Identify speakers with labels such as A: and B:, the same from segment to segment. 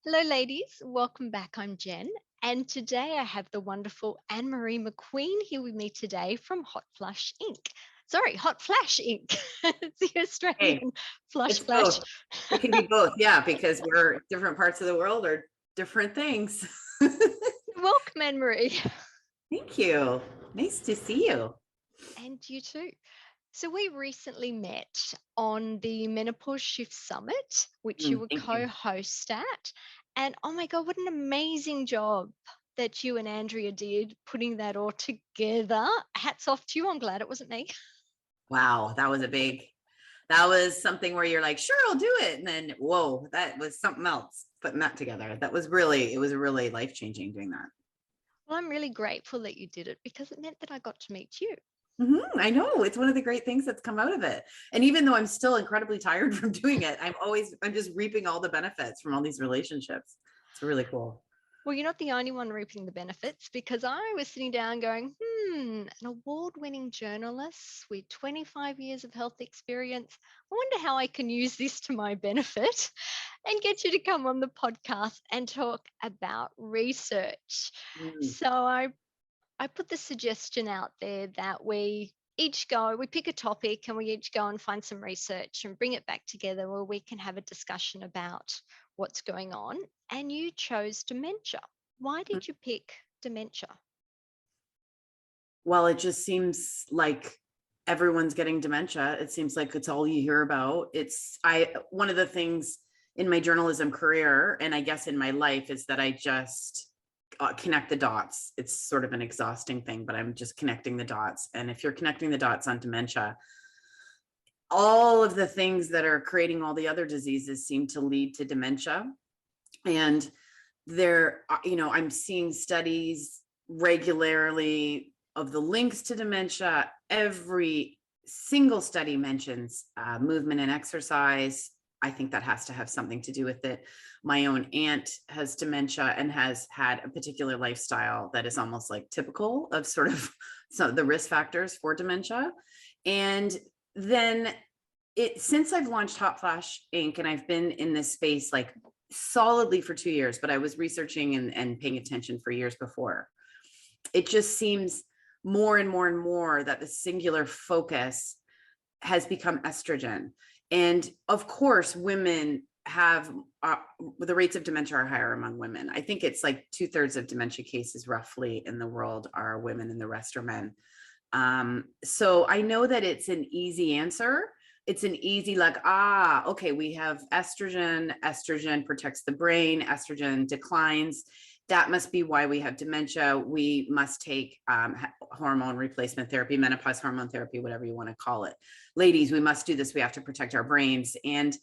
A: Hello, ladies. Welcome back. I'm Jen. And today I have the wonderful Anne-Marie McQueen here with me today from Hot Flash Inc. Sorry, Hot Flash Inc. It's the
B: Hey,
A: Australian Flush
B: it's
A: Flash.
B: both. It can be both, yeah, because we're different parts of the world or different things.
A: Welcome, Anne-Marie.
B: Thank you. Nice to see you.
A: And you too. So we recently met on the Menopause Shift Summit, which you were
B: Thank you.
A: co-host at. And oh my God, what an amazing job that you and Andrea did putting that all together. Hats off to you. I'm glad it wasn't me.
B: Wow, that was something where you're like, sure, I'll do it. And then, whoa, that was something else, putting that together. It was really life-changing doing that.
A: Well, I'm really grateful that you did it because it meant that I got to meet you.
B: I know it's one of the great things that's come out of it. And even though I'm still incredibly tired from doing it, I'm just reaping all the benefits from all these relationships. It's really cool.
A: Well, you're not the only one reaping the benefits because I was sitting down going, an award-winning journalist with 25 years of health experience. I wonder how I can use this to my benefit and get you to come on the podcast and talk about research.
B: Mm.
A: So I put the suggestion out there that we pick a topic and we each go and find some research and bring it back together where we can have a discussion about what's going on. And you chose dementia. Why did you pick dementia?
B: Well, it just seems like everyone's getting dementia. It seems like it's all you hear about. One of the things in my journalism career, and I guess in my life, is that I just connect the dots. It's sort of an exhausting thing, but I'm just connecting the dots. And if you're connecting the dots on dementia, all of the things that are creating all the other diseases seem to lead to dementia. And I'm seeing studies regularly of the links to dementia. Every single study mentions movement and exercise. I think that has to have something to do with it. My own aunt has dementia and has had a particular lifestyle that is almost like typical of sort of some of the risk factors for dementia. And then since I've launched Hot Flash Inc. and I've been in this space like solidly for 2 years, but I was researching and paying attention for years before. It just seems more and more and more that the singular focus has become estrogen. And of course, women have the rates of dementia are higher among women. I think it's like 2/3 of dementia cases roughly in the world are women and the rest are men. So I know that it's an easy answer. It's an easy like, okay, we have estrogen protects the brain, estrogen declines. That must be why we have dementia. We must take hormone replacement therapy, menopause hormone therapy, whatever you want to call it. Ladies, we must do this. We have to protect our brains. And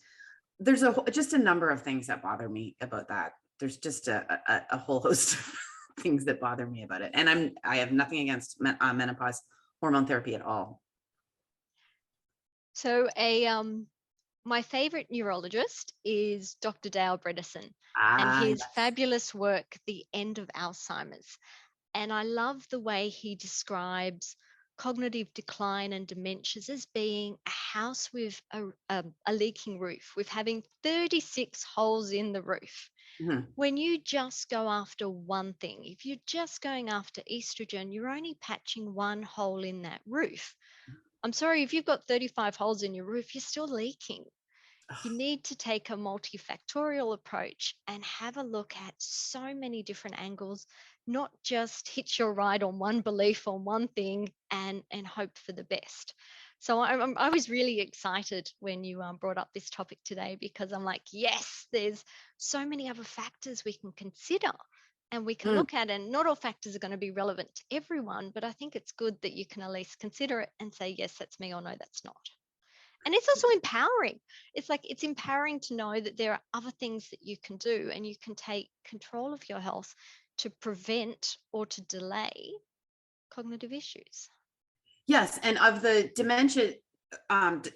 B: there's just a number of things that bother me about that. There's just a whole host of things that bother me about it. And I have nothing against menopause hormone therapy at all.
A: So my favorite neurologist is Dr. Dale Bredesen and his
B: Yes.
A: fabulous work, The End of Alzheimer's. And I love the way he describes cognitive decline and dementias as being a house with a leaking roof, with having 36 holes in the roof.
B: Mhm.
A: When you just go after one thing, if you're just going after estrogen, you're only patching one hole in that roof. I'm sorry, if you've got 35 holes in your roof, you're still leaking. You need to take a multifactorial approach and have a look at so many different angles, not just hitch your ride on one belief on one thing and hope for the best. So I was really excited when you brought up this topic today because I'm like, yes, there's so many other factors we can consider and we can
B: Mm.
A: look at, and not all factors are going to be relevant to everyone, but I think it's good that you can at least consider it and say, yes, that's me, or no, that's not. And it's also empowering. It's like it's empowering to know that there are other things that you can do and you can take control of your health to prevent or to delay cognitive issues.
B: Yes, and of the dementia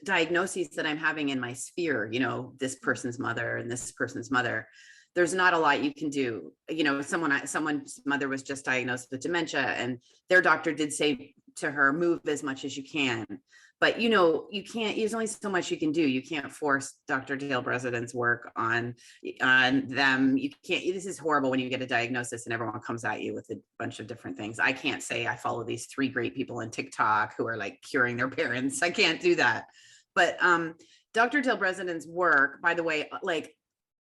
B: diagnoses that I'm having in my sphere, this person's mother and this person's mother, there's not a lot you can do. Someone's mother was just diagnosed with dementia and their doctor did say to her, move as much as you can. but you can't, there's only so much you can do. You can't force Dr. Dale Bresident's work on them. You can't, this is horrible when you get a diagnosis and everyone comes at you with a bunch of different things. I can't say I follow these 3 great people on TikTok who are like curing their parents. I can't do that. But Dr. Dale Bresident's work, by the way, like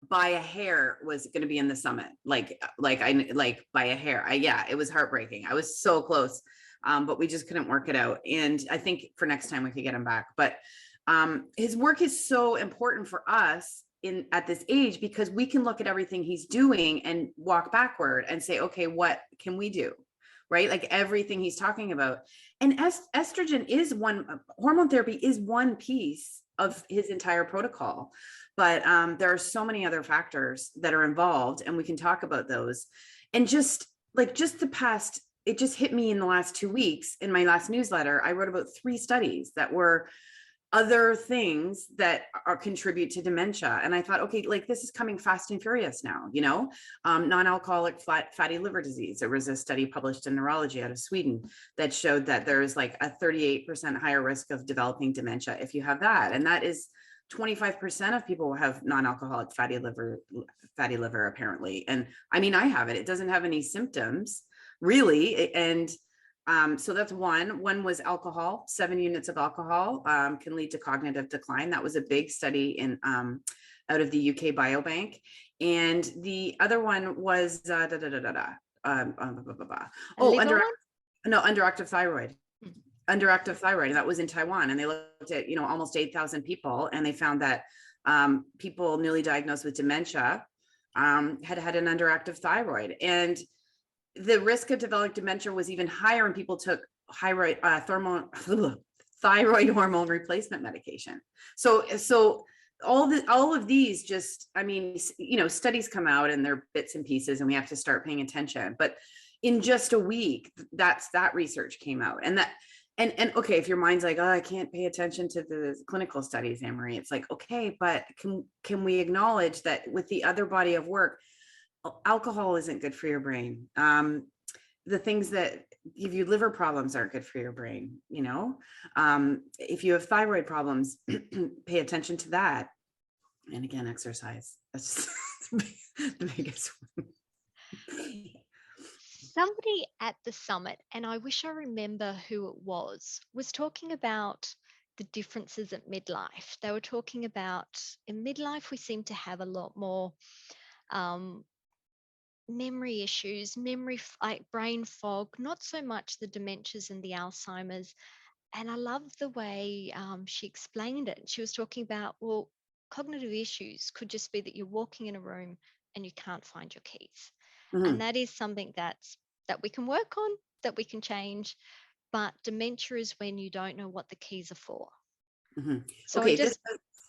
B: by a hair was going to be in the summit, like by a hair. Yeah, it was heartbreaking. I was so close. But we just couldn't work it out. And I think for next time we could get him back. But his work is so important for us at this age, because we can look at everything he's doing and walk backward and say, okay, what can we do? Right? Like everything he's talking about. And estrogen is hormone therapy is one piece of his entire protocol. But there are so many other factors that are involved, and we can talk about those. And just the past, it just hit me in the last 2 weeks. In my last newsletter, I wrote about 3 studies that were other things that contribute to dementia. And I thought, okay, like this is coming fast and furious now, non-alcoholic fatty liver disease. There was a study published in Neurology out of Sweden that showed that there's like a 38% higher risk of developing dementia if you have that. And that is 25% of people have non-alcoholic fatty liver apparently. And I mean, I have it. It doesn't have any symptoms really. And so that's one was alcohol. 7 units of alcohol can lead to cognitive decline. That was a big study in out of the UK Biobank. And the other one was underactive thyroid. Underactive thyroid, and that was in Taiwan. And they looked at almost 8,000 people, and they found that people newly diagnosed with dementia had an underactive thyroid, and the risk of developing dementia was even higher when people took thyroid hormone replacement medication. So all of these just, I mean, studies come out and they're bits and pieces, and we have to start paying attention. But in just a week, that research came out, and okay, if your mind's like, oh, I can't pay attention to the clinical studies, Anne-Marie, it's like, okay, but can we acknowledge that with the other body of work, alcohol isn't good for your brain. The things that give you liver problems aren't good for your brain. If you have thyroid problems, pay attention to that. And again, exercise. That's the biggest one.
A: Somebody at the summit, and I wish I remember who it was talking about the differences at midlife. They were talking about in midlife, we seem to have a lot more memory issues, like brain fog, not so much the dementias and the Alzheimer's. And I love the way she explained it. She was talking about, well, cognitive issues could just be that you're walking in a room and you can't find your keys.
B: Mm-hmm.
A: And that is something that we can work on, that we can change. But dementia is when you don't know what the keys are for.
B: Mm-hmm.
A: So
B: okay, this is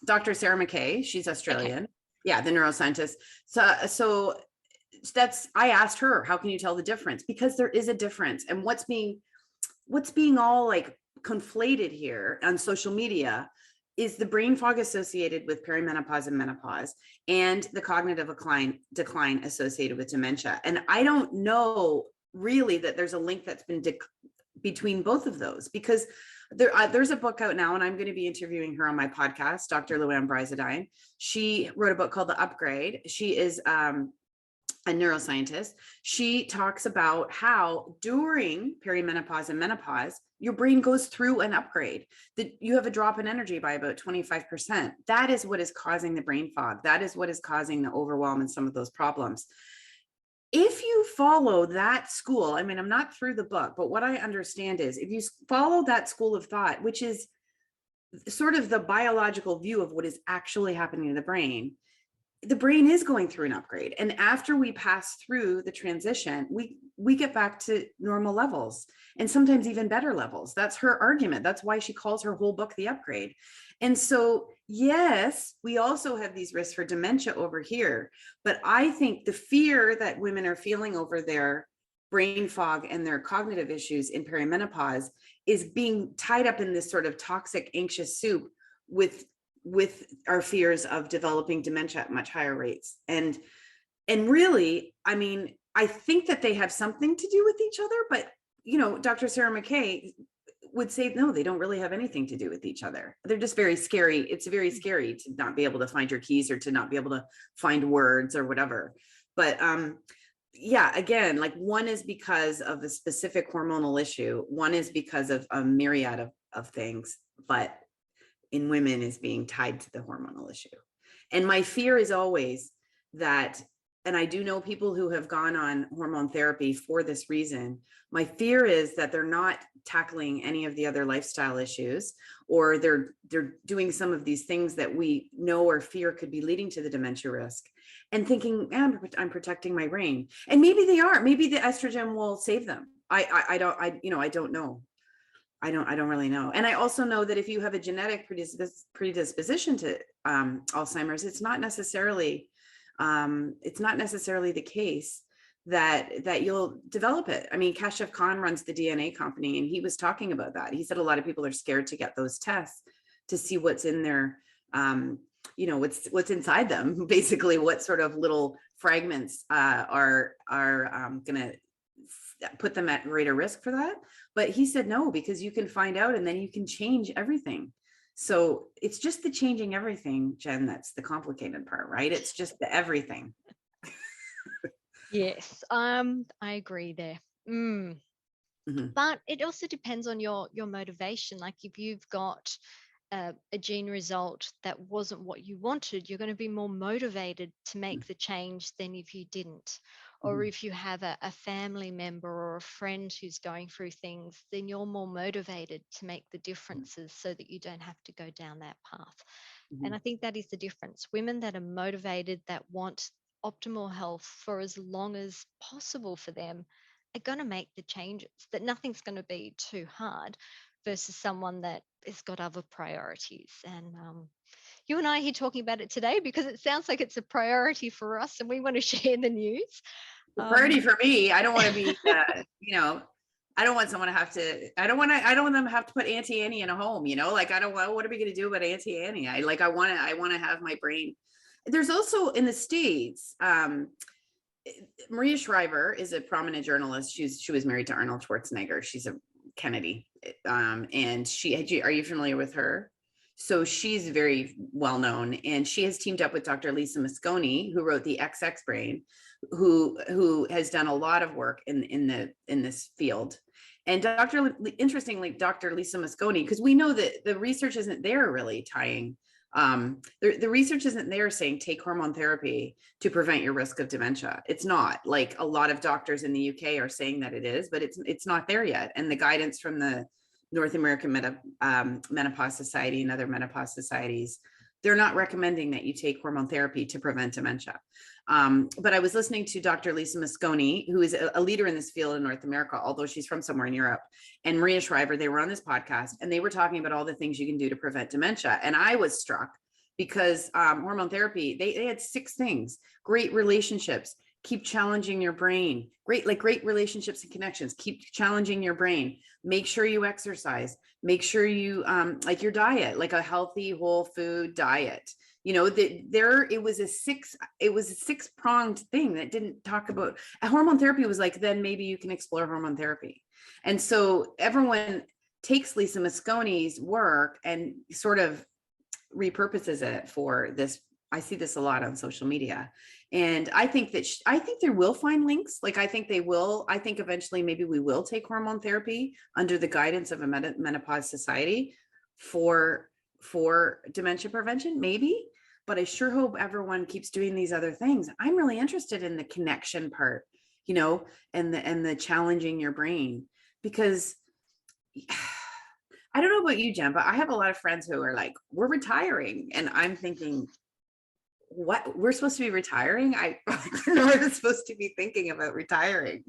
B: Dr. Sarah McKay. She's Australian. Okay. Yeah, the neuroscientist. So that's, I asked her, how can you tell the difference? Because there is a difference. And what's being all like conflated here on social media is the brain fog associated with perimenopause and menopause, and the cognitive decline associated with dementia. And I don't know really that there's a link that's been between both of those, because there's a book out now, and I'm going to be interviewing her on my podcast, Dr. Luann Brizadine. She wrote a book called The Upgrade. She is a neuroscientist. She talks about how during perimenopause and menopause, your brain goes through an upgrade, that you have a drop in energy by about 25%. That is what is causing the brain fog. That is what is causing the overwhelm and some of those problems. If you follow that school, I mean, I'm not through the book, but what I understand is if you follow that school of thought, which is sort of the biological view of what is actually happening to the brain is going through an upgrade. And after we pass through the transition, we get back to normal levels, and sometimes even better levels. That's her argument. That's why she calls her whole book The Upgrade. And so, yes, we also have these risks for dementia over here, but I think the fear that women are feeling over their brain fog and their cognitive issues in perimenopause is being tied up in this sort of toxic, anxious soup with our fears of developing dementia at much higher rates. And really, I mean, I think that they have something to do with each other, but Dr. Sarah McKay, would say, no, they don't really have anything to do with each other. They're just very scary. It's very scary to not be able to find your keys or to not be able to find words or whatever. But yeah, again, like one is because of a specific hormonal issue. One is because of a myriad of things, but in women is being tied to the hormonal issue. And my fear is always that, and I do know people who have gone on hormone therapy for this reason. My fear is that they're not tackling any of the other lifestyle issues, or they're doing some of these things that we know or fear could be leading to the dementia risk, and thinking, I'm protecting my brain. And maybe they are. Maybe the estrogen will save them. I don't know. I don't really know. And I also know that if you have a genetic predisposition to Alzheimer's, it's not necessarily the case that you'll develop it. I mean, Kashif Khan runs the DNA company, and he was talking about that. He said a lot of people are scared to get those tests to see what's in their, what's inside them, basically what sort of little fragments are going to put them at greater risk for that. But he said no, because you can find out and then you can change everything. So it's just the changing everything, Jen, that's the complicated part, right? It's just the everything.
A: Yes, I agree there. But it also depends on your motivation. Like if you've got a gene result that wasn't what you wanted, you're going to be more motivated to make the change than if you didn't. Or if you have a family member or a friend who's going through things, then you're more motivated to make the differences so that you don't have to go down that path. And I think that is the difference. Women that are motivated, that want optimal health for as long as possible for them, are going to make the changes, that nothing's going to be too hard, versus someone that has got other priorities. And you and I are here talking about it today because it sounds like it's a priority for us and we want to share the news.
B: Priority for me. I don't want to be, I don't want someone to have to, I don't want them to have to put Auntie Annie in a home, like, I don't want, what are we going to do about Auntie Annie? I want to have my brain. There's also in the States, Maria Shriver is a prominent journalist. She was married to Arnold Schwarzenegger. She's a Kennedy. And are you familiar with her? So she's very well known, and she has teamed up with Dr. Lisa Mosconi, who wrote the XX Brain, who has done a lot of work in this field. And interestingly, Dr. Lisa Mosconi, because we know that the research isn't there really tying. The research isn't there saying take hormone therapy to prevent your risk of dementia. It's not. Like a lot of doctors in the UK are saying that it is, but it's not there yet. And the guidance from the North American Menopause Society and other menopause societies, they're not recommending that you take hormone therapy to prevent dementia. But I was listening to Dr. Lisa Mosconi, who is a leader in this field in North America, although she's from somewhere in Europe, and Maria Shriver. They were on this podcast and they were talking about all the things you can do to prevent dementia. And I was struck because hormone therapy, they had 6 things: great relationships, keep challenging your brain, great relationships and connections, keep challenging your brain, make sure you exercise, make sure you like your diet, like a healthy whole food diet. It was a 6-pronged thing that didn't talk about hormone therapy. Was like, then maybe you can explore hormone therapy. And so everyone takes Lisa Mosconi's work and sort of repurposes it for this. I see this a lot on social media, and I think that they will find links. Like, I think they will. I think eventually maybe we will take hormone therapy under the guidance of a menopause society for dementia prevention, maybe. But I sure hope everyone keeps doing these other things. I'm really interested in the connection part, and the challenging your brain, because I don't know about you, Jen, but I have a lot of friends who are like, we're retiring. And I'm thinking, what? We're supposed to be retiring? I don't know, I'm supposed to be thinking about retiring,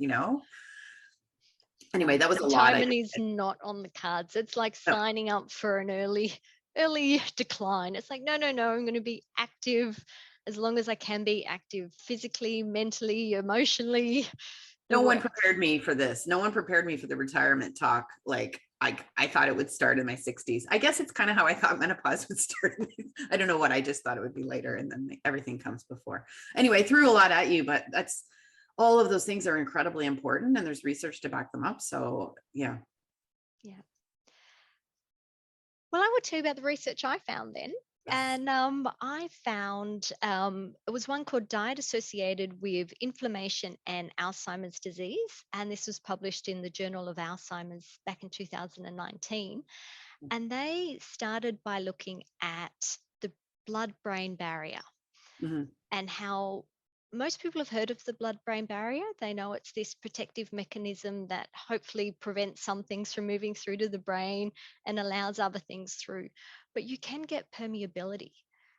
B: Anyway, that was a lot.
A: Retirement is not on the cards. It's like signing up for an early decline. It's like, no, I'm going to be active as long as I can be active, physically, mentally, emotionally.
B: No one prepared me for this. No one prepared me for the retirement talk. Like, I thought it would start in my 60s. I guess it's kind of how I thought menopause would start. I don't know what, I just thought it would be later, and then everything comes before. Anyway, I threw a lot at you, but all of those things are incredibly important, and there's research to back them up. So yeah.
A: Well, I will tell you about the research I found then.
B: Yes.
A: And I found it was one called Diet Associated with Inflammation and Alzheimer's Disease. And this was published in the Journal of Alzheimer's back in 2019. And they started by looking at the blood brain barrier
B: Mhm.
A: and how most people have heard of the blood brain barrier. They know it's this protective mechanism that hopefully prevents some things from moving through to the brain and allows other things through. But you can get permeability.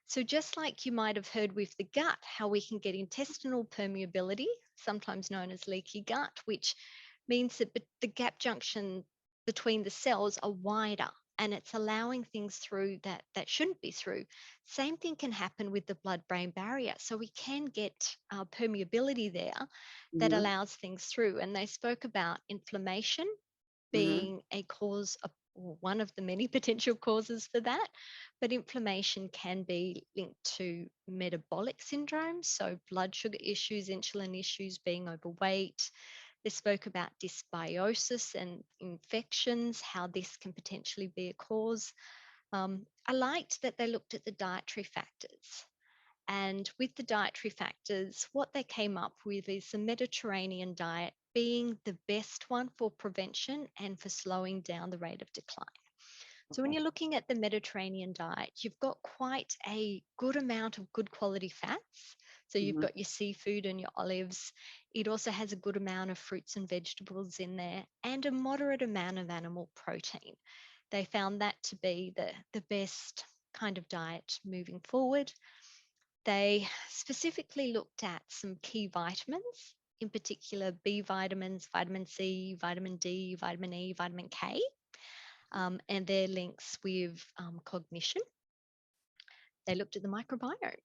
A: So, just like you might have heard with the gut, how we can get intestinal permeability, sometimes known as leaky gut, which means that the gap junction between the cells are wider and it's allowing things through that shouldn't be through. Same thing can happen with the blood-brain barrier. So we can get permeability there that
B: Mhm.
A: allows things through. And they spoke about inflammation
B: Mhm.
A: being a cause of, or one of the many potential causes for that. But inflammation can be linked to metabolic syndrome, so blood sugar issues, insulin issues, being overweight. They spoke about dysbiosis and infections, how this can potentially be a cause. I liked that they looked at the dietary factors. And with the dietary factors, what they came up with is the Mediterranean diet being the best one for prevention and for slowing down the rate of decline. So, when
B: Okay.
A: you're looking at the Mediterranean diet, you've got quite a good amount of good quality fats. So, you've
B: Mhm.
A: got your seafood and your olives. It also has a good amount of fruits and vegetables in there and a moderate amount of animal protein. They found that to be the best kind of diet moving forward. They specifically looked at some key vitamins, in particular B vitamins, vitamin C, vitamin D, vitamin E, vitamin K, and their links with cognition. They looked at the microbiome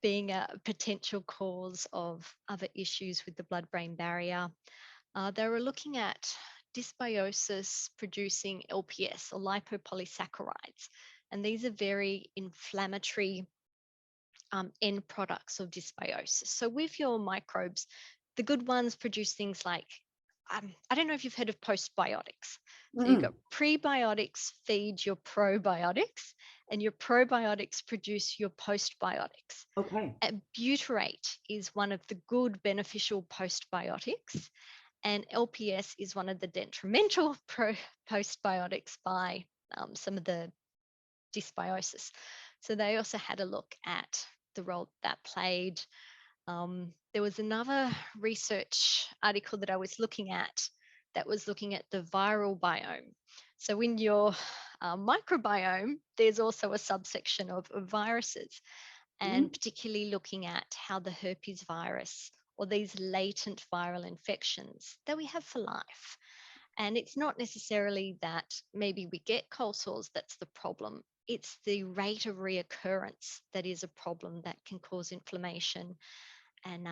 A: being a potential cause of other issues with the blood brain barrier. They were looking at dysbiosis producing LPS or lipopolysaccharides. And these are very inflammatory end products of dysbiosis. So, with your microbes, the good ones produce things like I don't know if you've heard of postbiotics. So, you've got
B: Mhm.
A: prebiotics feed your probiotics, and your probiotics produce your postbiotics.
B: Okay.
A: And butyrate is one of the good beneficial postbiotics, and LPS is one of the detrimental postbiotics by some of the dysbiosis. So they also had a look at the role that played. There was another research article that I was looking at that was looking at the viral biome. So in your microbiome, there's also a subsection of viruses, and
B: Mhm.
A: particularly looking at how the herpes virus or these latent viral infections that we have for life. And it's not necessarily that maybe we get cold sores that's the problem. It's the rate of reoccurrence that is a problem that can cause inflammation, and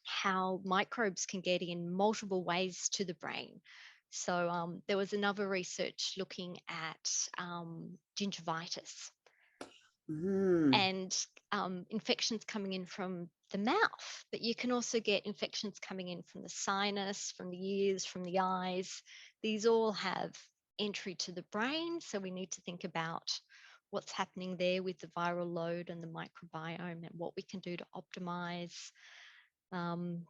A: how microbes can get in multiple ways to the brain. So there was another research looking at gingivitis
B: Mhm.
A: and infections coming in from the mouth, but you can also get infections coming in from the sinus, from the ears, from the eyes. These all have entry to the brain, so we need to think about what's happening there with the viral load and the microbiome and what we can do to optimize. Um,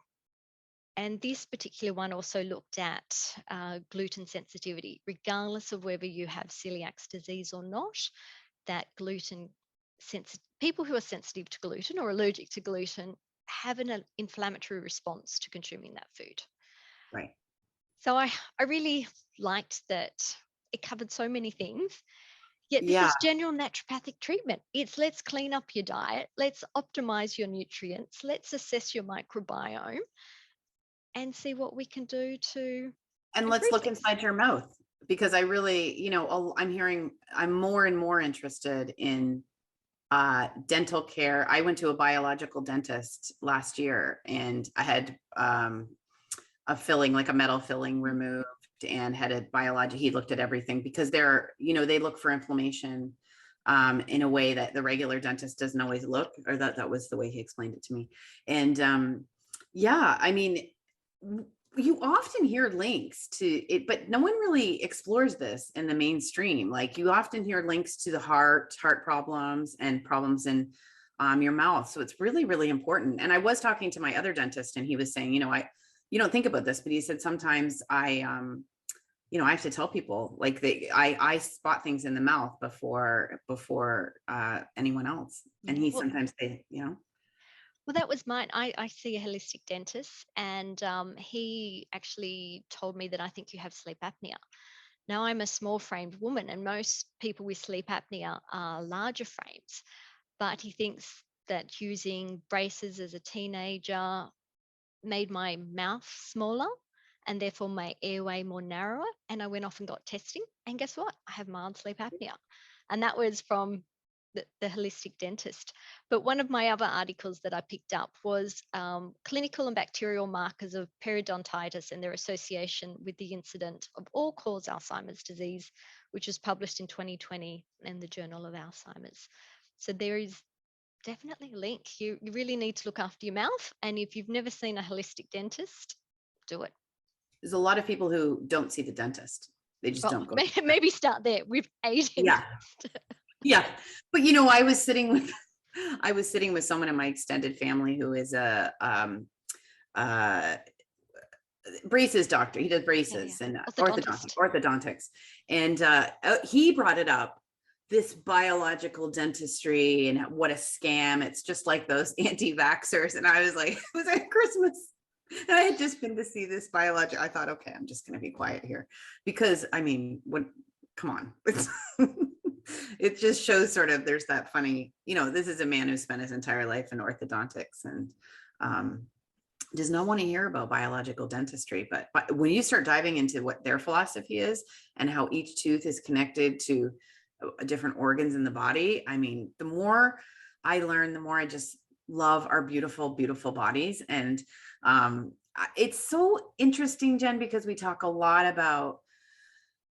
A: and this particular one also looked at gluten sensitivity, regardless of whether you have celiac disease or not, that people who are sensitive to gluten or allergic to gluten have an inflammatory response to consuming that food.
B: Right.
A: So I really liked that it covered so many things. Yet this
B: Yeah.
A: is general naturopathic treatment. It's let's clean up your diet, let's optimize your nutrients, let's assess your microbiome and see what we can do to
B: And let's
A: improve
B: look
A: things.
B: inside your mouth because I really, I'm more and more interested in dental care. I went to a biological dentist last year and I had a filling, like a metal filling removed and had a biologic, he looked at everything because they look for inflammation in a way that the regular dentist doesn't always look, or that was the way he explained it to me. And yeah, I mean, you often hear links to it, but no one really explores this in the mainstream. Like you often hear links to the heart problems and problems in your mouth. So it's really, really important. And I was talking to my other dentist and he was saying, you don't think about this, but he said, sometimes I have to tell people like I spot things in the mouth before anyone else. And
A: Yeah.
B: he
A: Well,
B: sometimes they.
A: Well, that was mine. I see a holistic dentist, and he actually told me that I think you have sleep apnea. Now, I'm a small framed woman, and most people with sleep apnea are larger frames. But he thinks that using braces as a teenager made my mouth smaller and therefore my airway more narrower. And I went off and got testing. And guess what? I have mild sleep apnea. And that was from the holistic dentist. But one of my other articles that I picked up was clinical and bacterial markers of periodontitis and their association with the incident of all cause Alzheimer's disease, which was published in 2020 in the Journal of Alzheimer's. So there is definitely a link. You really need to look after your mouth. And if you've never seen a holistic dentist, do it.
B: There's a lot of people who don't see the dentist. They just
A: Well,
B: don't go.
A: maybe start there with a
B: Yeah.
A: dentist.
B: Yeah. But I was sitting with someone in my extended family who is a uh braces doctor. He does
A: Yeah.
B: braces and
A: Orthodontist.
B: orthodontics. And he brought it up, this biological dentistry and what a scam. It's just like those anti-vaxxers. And I was like, it was at Christmas. And I had just been to see this biologic. I thought, okay, I'm just going to be quiet here because I mean, come on. It just shows sort of, there's that funny, this is a man who spent his entire life in orthodontics and does not want to hear about biological dentistry. But when you start diving into what their philosophy is and how each tooth is connected to different organs in the body, I mean, the more I learn, the more I just love our beautiful, beautiful bodies. And it's so interesting, Jen, because we talk a lot about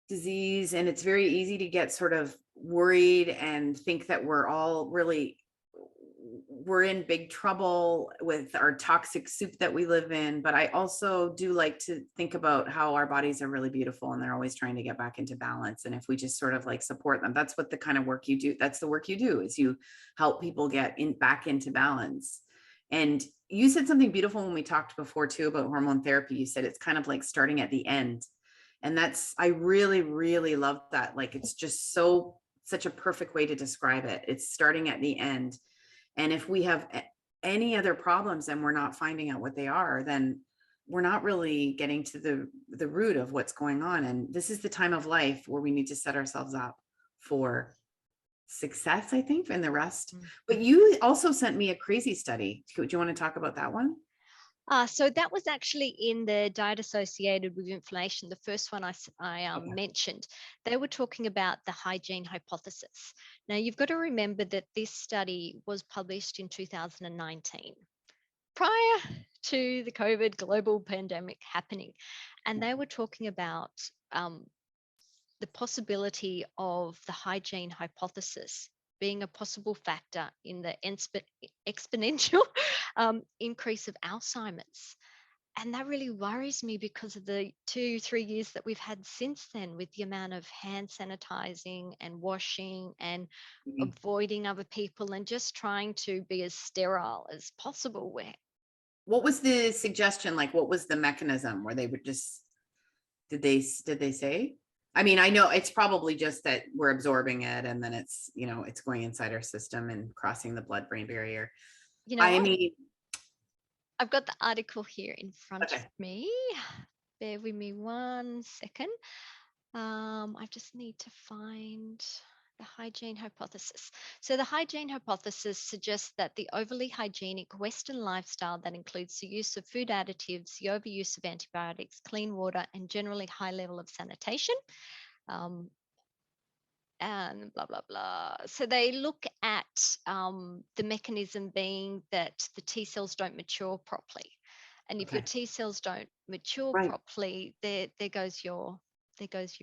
B: disease and it's very easy to get sort of worried and think that we're in big trouble with our toxic soup that we live in. But I also do like to think about how our bodies are really beautiful and they're always trying to get back into balance. And if we just sort of like support them, that's what the kind of work you do. That's the work you do, is you help people get back into balance. And you said something beautiful when we talked before too about hormone therapy. You said it's kind of like starting at the end. And I really, really love that. Like, it's just such a perfect way to describe it. It's starting at the end. And if we have any other problems and we're not finding out what they are, then we're not really getting to the root of what's going on. And this is the time of life where we need to set ourselves up for success, I think, and the rest. But you also sent me a crazy study. Do you want to talk about that one?
A: So that was actually in the diet associated with inflammation, the first one I
B: Okay.
A: mentioned. They were talking about the hygiene hypothesis. Now, you've got to remember that this study was published in 2019, prior to the COVID global pandemic happening. And they were talking about the possibility of the hygiene hypothesis being a possible factor in the exponential increase of Alzheimer's. And that really worries me because of the 2-3 years that we've had since then, with the amount of hand sanitizing and washing and
B: Mhm.
A: avoiding other people and just trying to be as sterile as possible.
B: What was the suggestion? Like, what was the mechanism where they would just, did they say? I mean, I know it's probably just that we're absorbing it and then it's going inside our system and crossing the blood-brain barrier.
A: You know
B: I
A: what?
B: mean,
A: I've got the article here in front of
B: okay.
A: me. Bear with me 1 second. I just need to find the hygiene hypothesis. So the hygiene hypothesis suggests that the overly hygienic Western lifestyle that includes the use of food additives, the overuse of antibiotics, clean water, and generally high level of sanitation, and blah, blah, blah. So they look at the mechanism being that the T cells don't mature properly. And if your
B: Okay.
A: T cells don't mature
B: Right.
A: properly, there goes your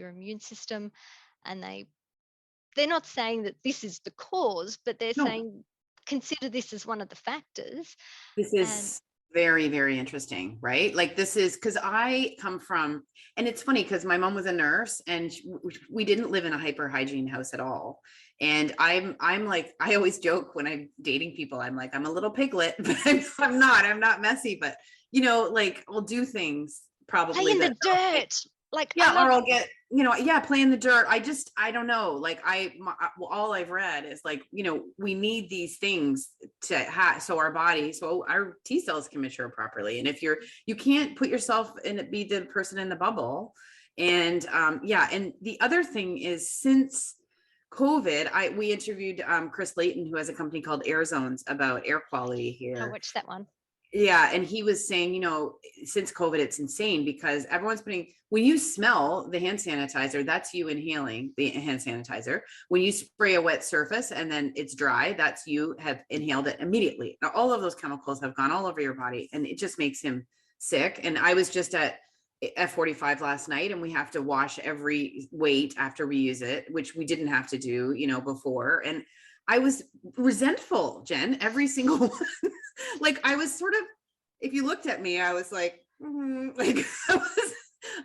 A: immune system. And they're not saying that this is the cause, but they're
B: No,
A: saying consider this as one of the factors.
B: this
A: And
B: is Very, very interesting, right? Like this is because I come from, and it's funny because my mom was a nurse and we didn't live in a hyper hygiene house at all. And I'm like, I always joke when I'm dating people, I'm like, I'm a little piglet, but I'm not messy, but like I'll do things
A: Play
B: probably
A: in
B: that
A: the dirt. Like I
B: yeah,
A: love
B: or I'll get, yeah, play in the dirt. I don't know. Like well, all I've read is like, we need these things to have, so our body, so our T cells can mature properly. And if you can't put yourself in it, be the person in the bubble. And yeah. And the other thing is since COVID, we interviewed Chris Layton, who has a company called Air Zones about air quality
A: I
B: here.
A: watched that one.
B: Yeah. And he was saying, since COVID, it's insane because everyone's when you smell the hand sanitizer, that's you inhaling the hand sanitizer. When you spray a wet surface and then it's dry, that's you have inhaled it immediately. Now, all of those chemicals have gone all over your body and it just makes him sick. And I was just at F45 last night and we have to wash every weight after we use it, which we didn't have to do, before. And I was resentful, Jen, every single one. Like I was sort of, if you looked at me, I was like, like I was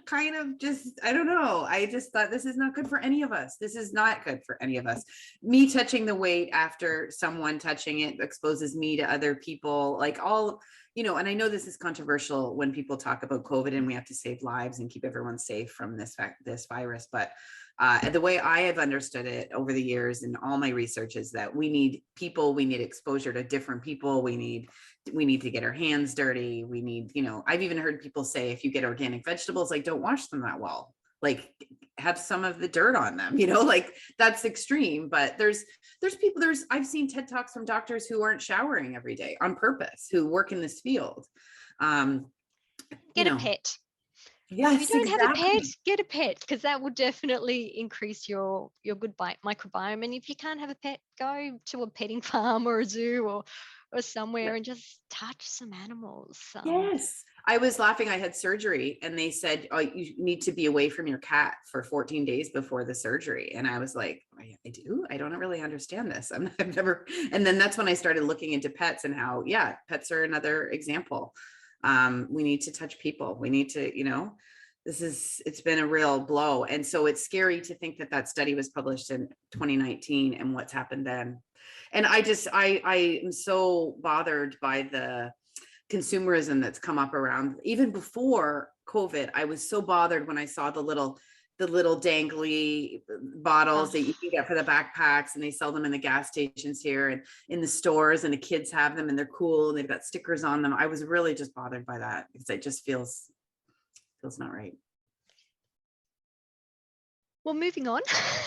B: kind of just, I don't know. I just thought this is not good for any of us. This is not good for any of us. Me touching the weight after someone touching it exposes me to other people, like all, and I know this is controversial when people talk about COVID and we have to save lives and keep everyone safe from this virus, but the way I have understood it over the years and all my research is that we need people, we need exposure to different people, we need to get our hands dirty. We need, I've even heard people say if you get organic vegetables, like don't wash them that well, like have some of the dirt on them, like that's extreme. But there's people, I've seen TED Talks from doctors who aren't showering every day on purpose, who work in this field.
A: Get a pet. If you
B: Yes,
A: don't have a pet,
B: exactly.
A: get a pet because that will definitely increase your good microbiome. And if you can't have a pet, go to a petting farm or a zoo or somewhere and just touch some animals.
B: Yes. I was laughing. I had surgery and they said, oh, you need to be away from your cat for 14 days before the surgery. And I was like, I do? I don't really understand this. I've never. And then that's when I started looking into pets and how, yeah, pets are another example. We need to touch people. We need to, it's been a real blow. And so it's scary to think that study was published in 2019 and what's happened then. And I am so bothered by the consumerism that's come up around. Even before COVID, I was so bothered when I saw the little dangly bottles that you can get for the backpacks, and they sell them in the gas stations here and in the stores, and the kids have them and they're cool and they've got stickers on them. I was really just bothered by that because it just feels not right.
A: Well, moving on.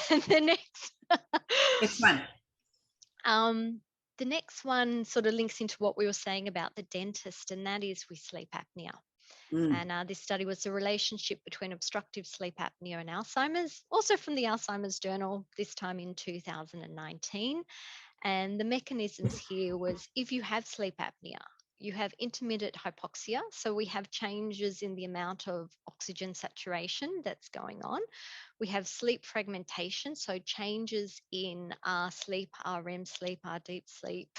A: the next
B: It's fun.
A: The next one sort of links into what we were saying about the dentist, and that is with sleep apnea. And this study was the relationship between obstructive sleep apnea and Alzheimer's, also from the Alzheimer's Journal, this time in 2019. And the mechanisms here was if you have sleep apnea, you have intermittent hypoxia. So we have changes in the amount of oxygen saturation that's going on. We have sleep fragmentation, so changes in our sleep, our REM sleep, our deep sleep,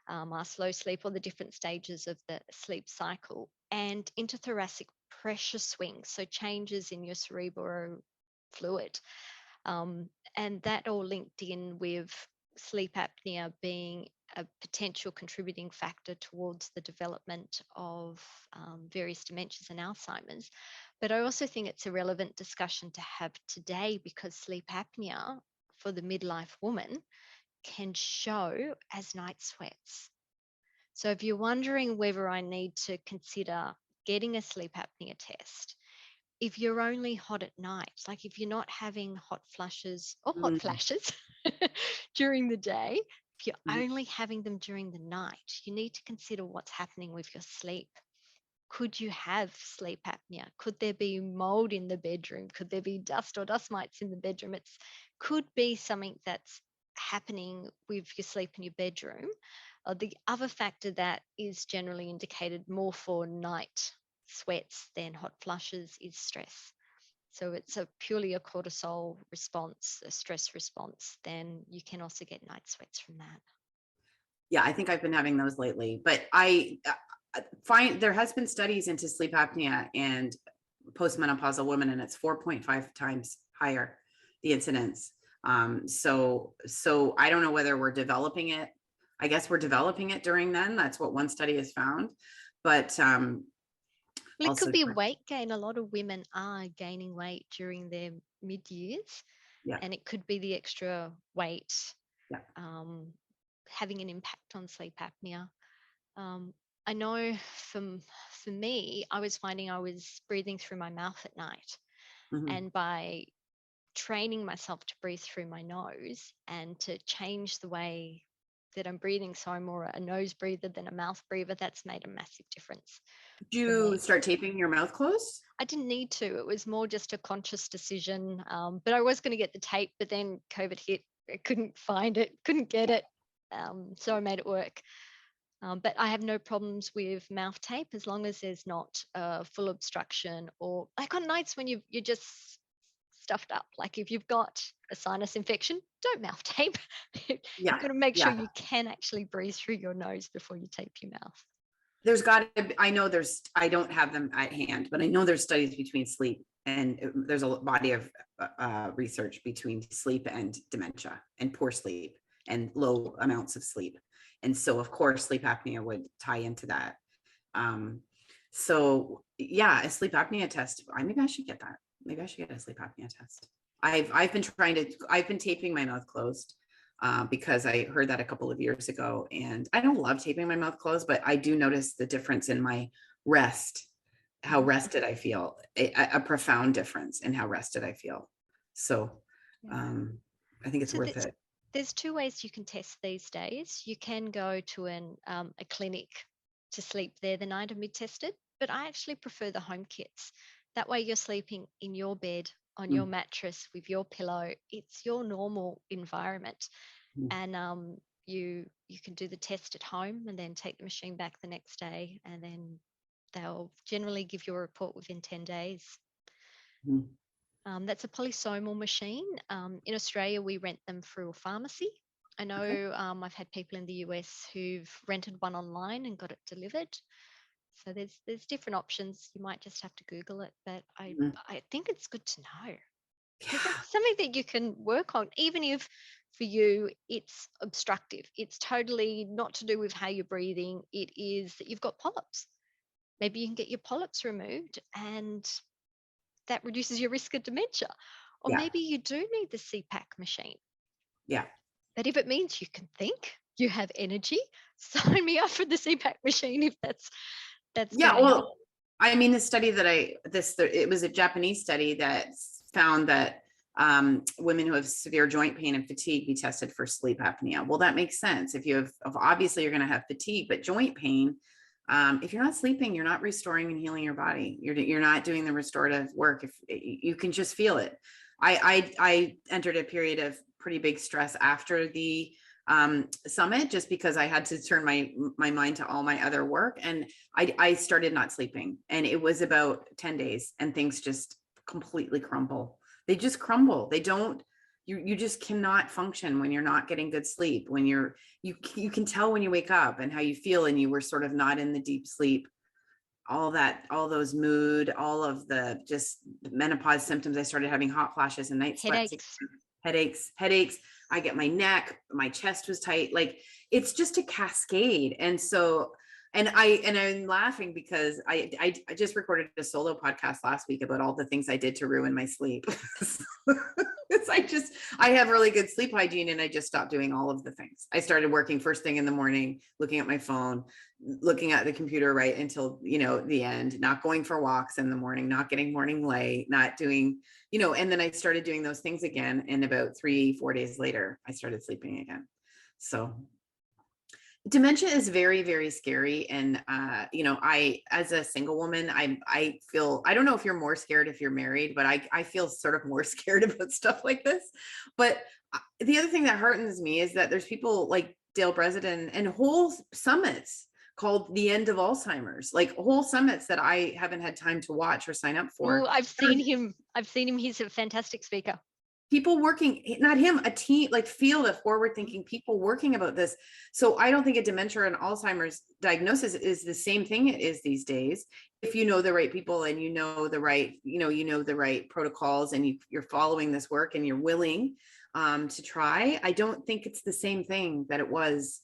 A: our slow sleep, or the different stages of the sleep cycle, and interthoracic pressure swings, so changes in your cerebral fluid. And that all linked in with sleep apnea being a potential contributing factor towards the development of various dementias and Alzheimer's. But I also think it's a relevant discussion to have today because sleep apnea for the midlife woman can show as night sweats. So if you're wondering whether I need to consider getting a sleep apnea test, if you're only hot at night, like if you're not having hot flushes or hot flashes during the day, if you're only having them during the night, you need to consider what's happening with your sleep. Could you have sleep apnea? Could there be mold in the bedroom? Could there be dust or dust mites in the bedroom? It could be something that's happening with your sleep in your bedroom. The other factor that is generally indicated more for night sweats than hot flushes is stress. So it's purely a cortisol response, a stress response, then you can also get night sweats from that.
B: Yeah, I think I've been having those lately, but there has been studies into sleep apnea and postmenopausal women, and it's 4.5 times higher, the incidence. So I don't know whether we're developing it. I guess we're developing it during then. That's what one study has found. But
A: Well, it
B: also,
A: could be weight gain. A lot of women are gaining weight during their mid years,
B: yeah,
A: and it could be the extra weight
B: yeah.
A: having an impact on sleep apnea. Um, I know for me, I was finding I was breathing through my mouth at night,
B: Mm-hmm.
A: and by training myself to breathe through my nose and to change the way that I'm breathing, so I'm more a nose breather than a mouth breather, that's made a massive difference
B: Did
A: for
B: you
A: me.
B: start taping your mouth closed?
A: I didn't need to. It was more just a conscious decision. But I was going to get the tape, but then COVID hit. I couldn't find it, couldn't get it. So I made it work. But I have no problems with mouth tape as long as there's not full obstruction, or like on nights when you're just stuffed up. Like if you've got a sinus infection, don't mouth tape. You've
B: Yeah,
A: got to make sure
B: yeah.
A: you can actually breathe through your nose before you tape your mouth.
B: There's got to be, I know there's, I don't have them at hand, but I know there's studies between sleep, and there's a body of research between sleep and dementia and poor sleep and low amounts of sleep. And so of course sleep apnea would tie into that. So yeah, a sleep apnea test. Maybe I should get that. Maybe I should get a sleep apnea test. I've been taping my mouth closed because I heard that a couple of years ago, and I don't love taping my mouth closed, but I do notice the difference in my rest, how rested I feel, a profound difference in how rested I feel. So I think it's
A: So
B: worth it.
A: there's two ways you can test these days. You can go to a clinic to sleep there the night of mid tested, but I actually prefer the home kits. That way you're sleeping in your bed, on your
B: Mm,
A: mattress, with your pillow. It's your normal environment.
B: mm,
A: And you can do the test at home and then take the machine back the next day, and then they'll generally give you a report within 10 days.
B: mm.
A: That's a polysomal machine. In Australia, we rent them through a pharmacy. I
B: Okay.
A: know I've had people in the US who've rented one online and got it delivered. So there's different options. You might just have to Google it, but
B: Mm.
A: I think it's good to know, because
B: Yeah.
A: it's something that you can work on, even if for you it's obstructive. It's totally not to do with how you're breathing. It is that you've got polyps. Maybe you can get your polyps removed, and that reduces your risk of dementia. Or
B: Yeah.
A: maybe you do need the CPAC machine.
B: Yeah.
A: But if it means you can think, you have energy, sign me up for the CPAC machine if that's going
B: Yeah.
A: to help.
B: Well, I mean, the study that it was a Japanese study that found that women who have severe joint pain and fatigue be tested for sleep apnea. Well, that makes sense. If you have, obviously you're going to have fatigue, but joint pain, if you're not sleeping, you're not restoring and healing your body. You're not doing the restorative work. If you can just feel it. I entered a period of pretty big stress after the summit, just because I had to turn my mind to all my other work, and I started not sleeping, and it was about 10 days, and things just completely crumble. They just crumble. They don't. You just cannot function when you're not getting good sleep. When you can tell when you wake up and how you feel, and you were sort of not in the deep sleep. All that, all those mood, all of the just menopause symptoms. I started having hot flashes and night sweats,
A: Headaches.
B: headaches. I get my neck, my chest was tight. Like it's just a cascade. And so, and I'm laughing because I just recorded a solo podcast last week about all the things I did to ruin my sleep. I have really good sleep hygiene, and I just stopped doing all of the things. I started working first thing in the morning, looking at my phone, looking at the computer right until, the end, not going for walks in the morning, not getting morning light, not doing, and then I started doing those things again. And about 3-4 days later, I started sleeping again. So dementia is very, very scary. And, I, as a single woman, I feel, I don't know if you're more scared if you're married, but I feel sort of more scared about stuff like this. But the other thing that heartens me is that there's people like Dale Bredesen and whole summits called The End of Alzheimer's, like whole summits that I haven't had time to watch or sign up
A: Oh,
B: for.
A: I've seen him. I've seen him. He's a fantastic speaker.
B: people working, not him, a team, like field of forward thinking people working about this. So I don't think a dementia and Alzheimer's diagnosis is the same thing it is these days. If you know the right people and you know the right, the right protocols, and you're following this work and you're willing to try, I don't think it's the same thing that it was.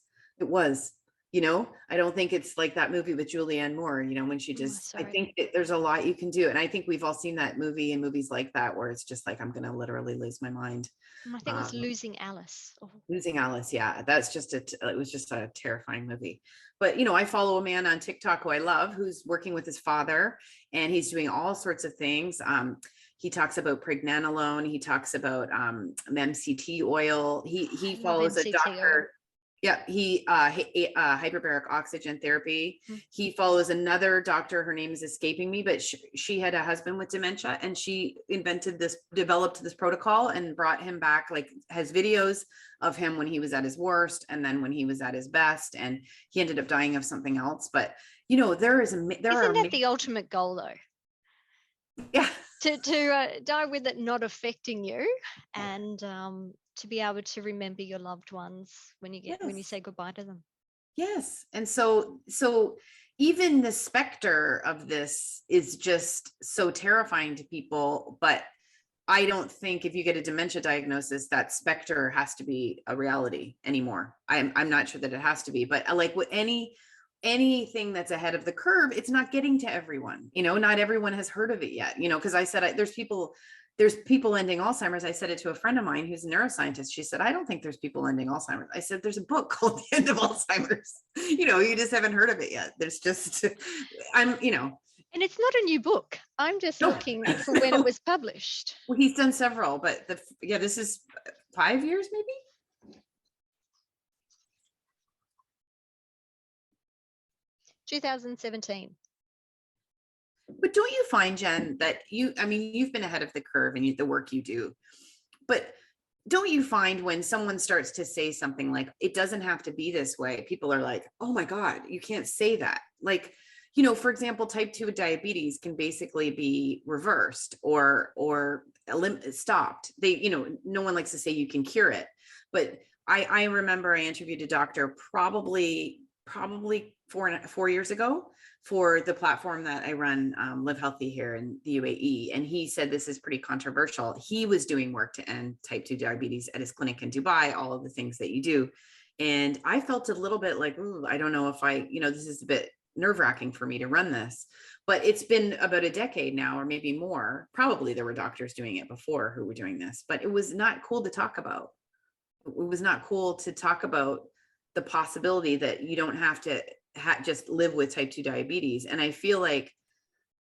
B: I don't think it's like that movie with Julianne Moore, when she
A: Oh,
B: just, I
A: sorry.
B: think there's a lot you can do. And I think we've all seen that movie and movies like that, where it's just like, I'm going to literally lose my mind.
A: I think it was
B: Um,
A: Losing Alice. Oh,
B: Losing Alice. Yeah. That's just it was just a terrifying movie. But, I follow a man on TikTok who I love, who's working with his father, and he's doing all sorts of things. He talks about pregnenolone. He talks about MCT oil. He
A: I love
B: follows a
A: MCT oil.
B: doctor. Yeah, hyperbaric oxygen therapy.
A: Mm.
B: He follows another doctor. Her name is escaping me, but she had a husband with dementia, and she developed this protocol and brought him back. Like, has videos of him when he was at his worst, and then when he was at his best, and he ended up dying of something else. But there
A: Isn't that the ultimate goal, though?
B: yeah.
A: To die with it not affecting you, and to be able to remember your loved ones when you say goodbye to them.
B: Yes. And so even the specter of this is just so terrifying to people. But I don't think if you get a dementia diagnosis, that specter has to be a reality anymore. I'm not sure that it has to be, but like with anything that's ahead of the curve, it's not getting to everyone. Not everyone has heard of it yet, because I said, there's people ending Alzheimer's. I said it to a friend of mine who's a neuroscientist. She said, I don't think there's people ending Alzheimer's. I said, there's a book called The End of Alzheimer's. You just haven't heard of it yet. There's just,
A: And it's not a new book. I'm just
B: no,
A: looking for when it was published.
B: Well, he's done several, but this is 5 years, maybe.
A: 2017.
B: But don't you find, Jen, that you've been ahead of the curve in the work you do, but don't you find when someone starts to say something like, it doesn't have to be this way, people are like, oh my God, you can't say that. Like, for example, type 2 diabetes can basically be reversed or stopped. No one likes to say you can cure it. But I remember I interviewed a doctor probably 4 years ago for the platform that I run, Live Healthy here in the UAE. And he said, this is pretty controversial. He was doing work to end type 2 diabetes at his clinic in Dubai, all of the things that you do. And I felt a little bit like, ooh, I don't know if this is a bit nerve-wracking for me to run this. But it's been about a decade now, or maybe more. Probably there were doctors doing it before who were doing this, but it was not cool to talk about. It was not cool to talk about the possibility that you don't have to just live with type 2 diabetes. And I feel like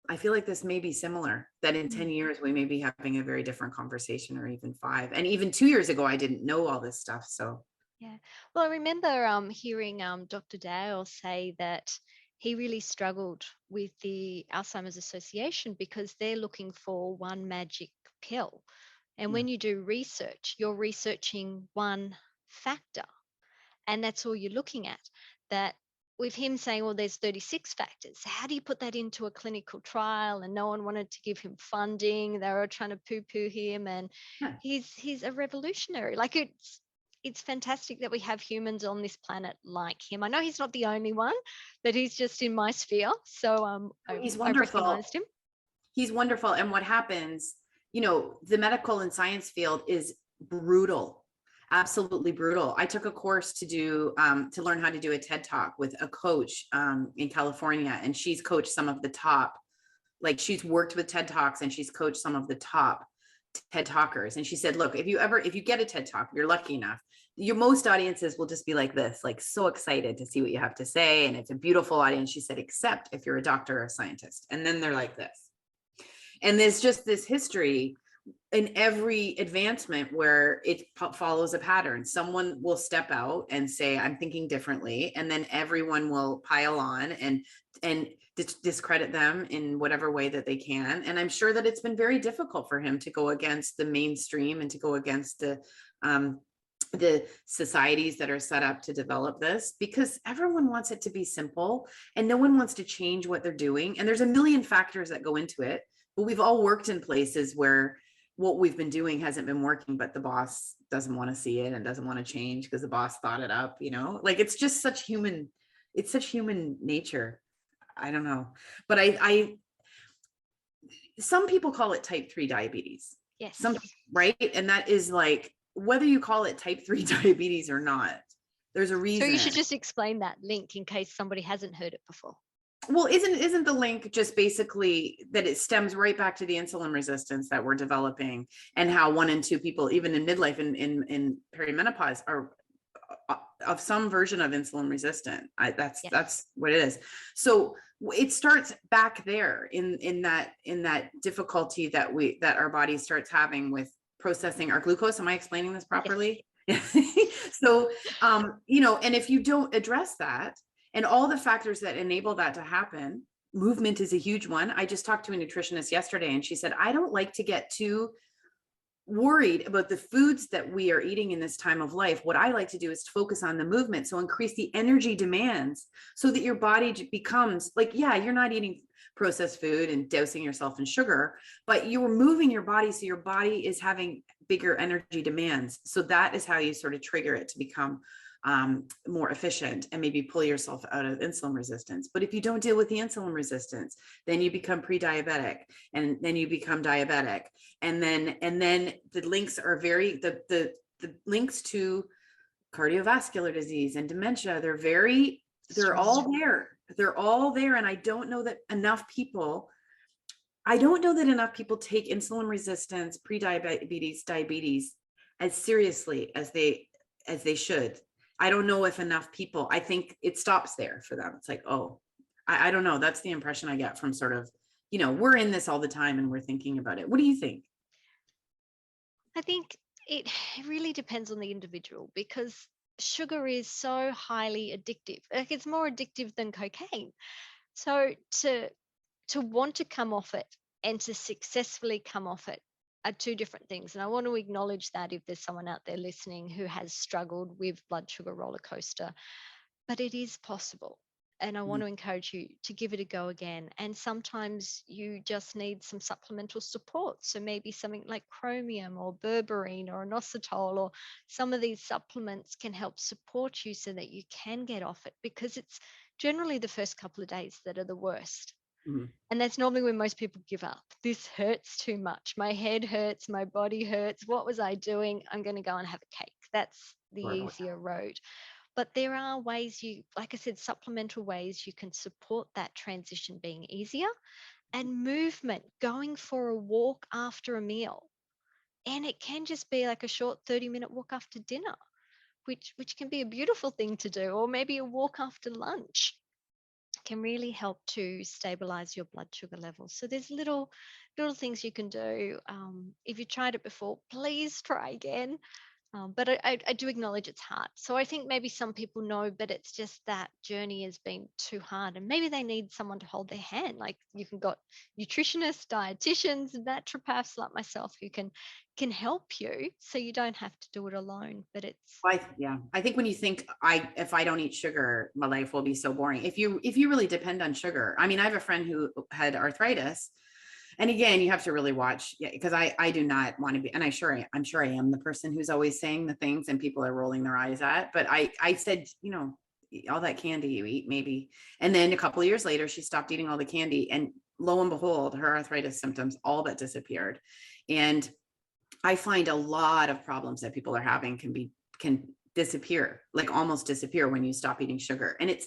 B: this may be similar, that in 10 years, we may be having a very different conversation, or even 5. And even 2 years ago, I didn't know all this stuff. So,
A: yeah. Well, I remember hearing Dr. Dale say that he really struggled with the Alzheimer's Association because they're looking for one magic pill. And when you do research, you're researching one factor, and that's all you're looking at. That with him saying, well, there's 36 factors. How do you put that into a clinical trial? And no one wanted to give him funding. They were trying to poo-poo him. And he's a revolutionary. Like, it's fantastic that we have humans on this planet like him. I know he's not the only one, but he's just in my sphere. So
B: he's
A: I
B: wonderful.
A: recognized him.
B: He's wonderful. And what happens, the medical and science field is brutal. Absolutely brutal. I took a course to learn how to do a TED Talk with a coach in California, and she's coached some of the top, like she's worked with TED Talks and she's coached some of the top TED Talkers. And she said, look, if you get a TED Talk, you're lucky enough, most audiences will just be like this, like so excited to see what you have to say. And it's a beautiful audience. She said, except if you're a doctor or a scientist. And then they're like this. And there's just this history in every advancement where it follows a pattern. Someone will step out and say, I'm thinking differently. And then everyone will pile on and discredit them in whatever way that they can. And I'm sure that it's been very difficult for him to go against the mainstream and to go against the societies that are set up to develop this, because everyone wants it to be simple and no one wants to change what they're doing. And there's a million factors that go into it. But we've all worked in places where what we've been doing hasn't been working, but the boss doesn't want to see it and doesn't want to change because the boss thought it up, like it's just it's such human nature. I don't know, but some people call it type 3 diabetes.
A: Yes.
B: Right. And that is like, whether you call it type 3 diabetes or not, there's a reason.
A: So you should just explain that link in case somebody hasn't heard it before.
B: Well, isn't the link just basically that it stems right back to the insulin resistance that we're developing, and how 1 in 2 people, even in midlife and in perimenopause, are of some version of insulin resistant. That's what it is. So it starts back there in that difficulty that our body starts having with processing our glucose. Am I explaining this properly? Yes. So, and if you don't address that and all the factors that enable that to happen, movement is a huge one. I just talked to a nutritionist yesterday and she said, I don't like to get too worried about the foods that we are eating in this time of life. What I like to do is to focus on the movement. So increase the energy demands so that your body becomes like, yeah, you're not eating processed food and dousing yourself in sugar, but you're moving your body. So your body is having bigger energy demands. So that is how you sort of trigger it to become more efficient and maybe pull yourself out of insulin resistance. But if you don't deal with the insulin resistance, then you become pre-diabetic, and then you become diabetic. And then the links are the links to cardiovascular disease and dementia. They're all there. They're all there. And I don't know that enough people take insulin resistance, pre-diabetes, diabetes as seriously as they should. I don't know if enough people, I think it stops there for them. It's like, oh, I don't know. That's the impression I get from sort of, we're in this all the time and we're thinking about it. What do you think?
A: I think it really depends on the individual, because sugar is so highly addictive. Like, it's more addictive than cocaine. So to want to come off it and to successfully come off it are two different things. And I want to acknowledge that if there's someone out there listening who has struggled with blood sugar roller coaster, but it is possible. And I want to encourage you to give it a go again. And sometimes you just need some supplemental support. So maybe something like chromium or berberine or inositol, or some of these supplements can help support you so that you can get off it, because it's generally the first couple of days that are the worst.
B: Mm-hmm.
A: And that's normally when most people give up. This hurts too much. My head hurts. My body hurts. What was I doing? I'm going to go and have a cake. That's the easier road. But there are ways like I said, supplemental ways you can support that transition being easier. And movement, going for a walk after a meal. And it can just be like a short 30-minute walk after dinner, which can be a beautiful thing to do, or maybe a walk after lunch can really help to stabilize your blood sugar levels. So there's little things you can do. If you tried it before, please try again. But I do acknowledge it's hard. So I think maybe some people know, but it's just that journey has been too hard, and maybe they need someone to hold their hand. Like, you can got nutritionists, dietitians, naturopaths like myself who can help you, so you don't have to do it alone. But it's
B: I think when you think if I don't eat sugar, my life will be so boring. If you really depend on sugar, I mean, I have a friend who had arthritis. And again, you have to really watch, because I do not want to be, and I'm sure I am the person who's always saying the things and people are rolling their eyes at, but I said, all that candy you eat, maybe. And then a couple of years later, she stopped eating all the candy, and lo and behold, her arthritis symptoms all but disappeared. And I find a lot of problems that people are having can disappear, like almost disappear, when you stop eating sugar. And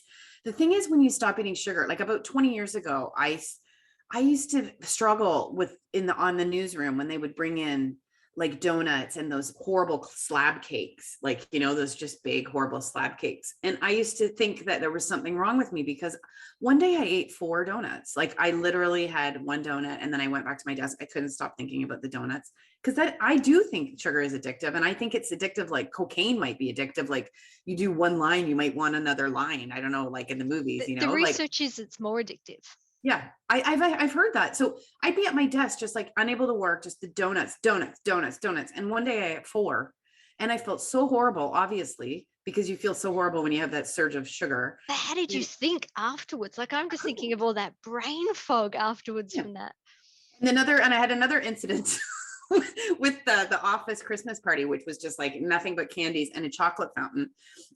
B: the thing is, when you stop eating sugar, like about 20 years ago, I used to struggle on the newsroom when they would bring in like donuts and those horrible slab cakes, like, those just big, horrible slab cakes. And I used to think that there was something wrong with me, because one day I ate 4 donuts. Like, I literally had one donut and then I went back to my desk. I couldn't stop thinking about the donuts, because I do think sugar is addictive. And I think it's addictive, like cocaine might be addictive. Like, you do one line, you might want another line. I don't know, like in the movies,
A: the research is it's more addictive.
B: Yeah, I've heard that. So I'd be at my desk, just like unable to work, just the donuts. And one day I ate 4, and I felt so horrible, obviously, because you feel so horrible when you have that surge of sugar.
A: But how did you think afterwards? Like, I'm just thinking of all that brain fog afterwards from that.
B: And I had another incident. with the office Christmas party, which was just like nothing but candies and a chocolate fountain.